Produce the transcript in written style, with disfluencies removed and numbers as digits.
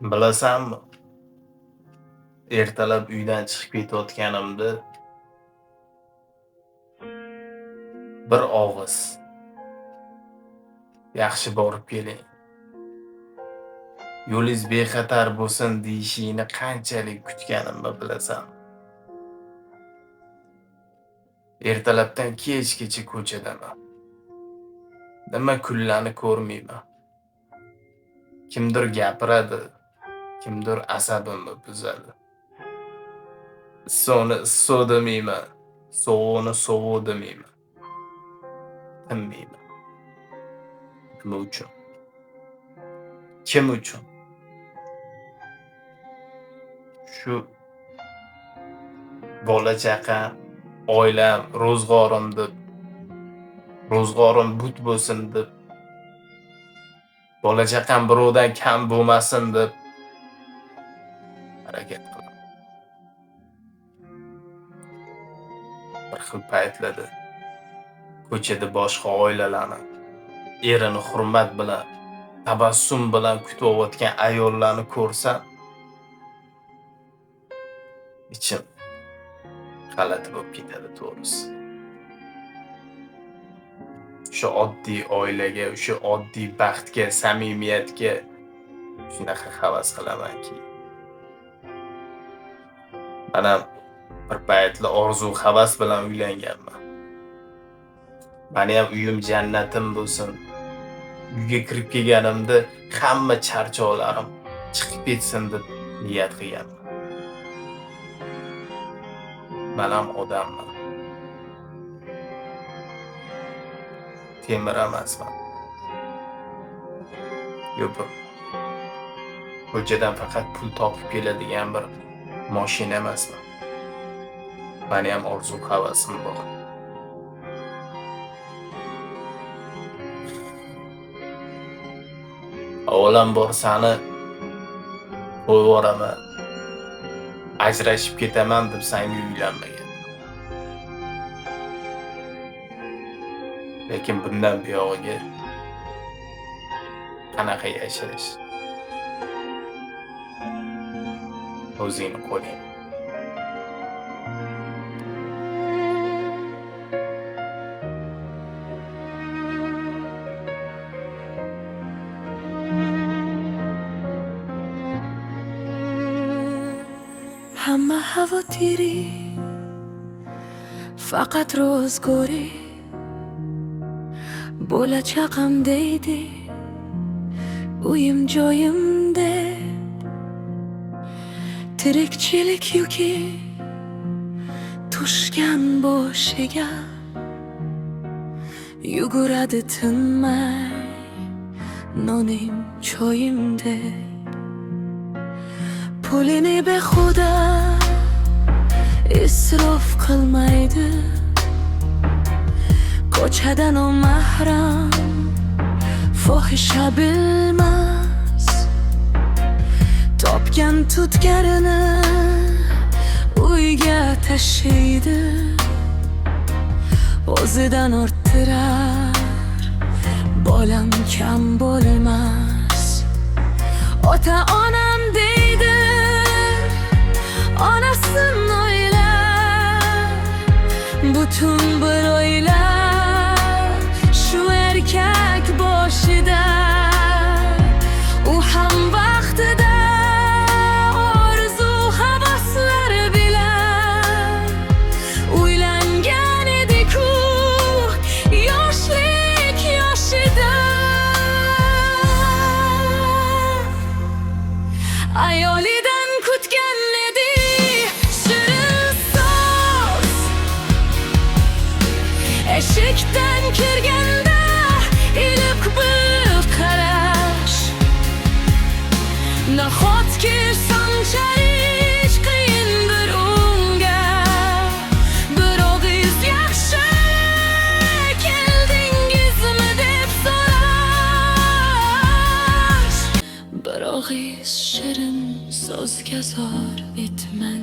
Bilasanmi, ertalab uydan chiqib ketayotganimda bir og'iz "Yaxshi borib keling, yo'lingiz bexatar bo'lsin" deyishingni qanchalik kutganimni bilasanmi? Ertalabdan kechgacha ko'chadaman. Nima kunlarni ko'rmayman. Kimdir gapiradi, kimdir asabimni buzadi. Issiqni issiq demayman, sovuqni sovuq demayman. Tinmayman. Nima uchun? Kim uchun? Shu bola-chaqam, oilam, ro'zg'orim deb, ro'zg'orim but bo'lsin deb, bola-chaqam birovdan kam bo'lmasin deb harakat qilaman. Bir xil paytlarda ko'chada boshqa oilalarni erini hurmat bilan, tabassum bilan kutayotgan ayollarni ko'rsam, ichim g'alati bo'lib ketadi to'g'risi. O'sha oddiy oilaga, o'sha oddiy baxtga, samimiyatga shunaqa havas qilamanki. Mana bir paytlar orzu havas bilan uylanganman. Meni ham uyim jannatim bo'lsin. Uyga kirib kelganimda hamma charchoqlarim chiqib ketsin deb niyat qilganman. Men ham odamman. Temir emasman. Yo'q. Ko'chadan faqat pul topib keladigan bir mashina emasman. Meni ham orzu havasim bor. Avvalambor seni qo'yib yuboraman, ajrashib ketaman deb senga uylanmagan. Lekin bundan buyog'iga qanaqa yashash? O'zingni qo'ling. Hamma xavotiri faqat ro'zg'ori bola-chaqam deydi uyim joyimda tirikchilik yuki tushgan boshiga yuguradi tinmay nonim choyimda pulini behuda isrof qilmaydi ko'chadan o mahram fohisha bilmas topgan tutgarini uyga tashiydi o'zidan orttirar bolam kam bo'lmas ota-onam deydi onasin o'ylar butun bir o'ylar shu erkak boshida u ham vaqtida orzu havaslar bilan uylangan edi-ku yoshlik yoshida ayolidan kutgan edi shirin so'z eshikdan kirganda iliq bir qarash nahotki sanchalik qiyindir unga bir og'iz yaxshi keldingizmi deb so'rash bir og'iz shirin so'zga zor etman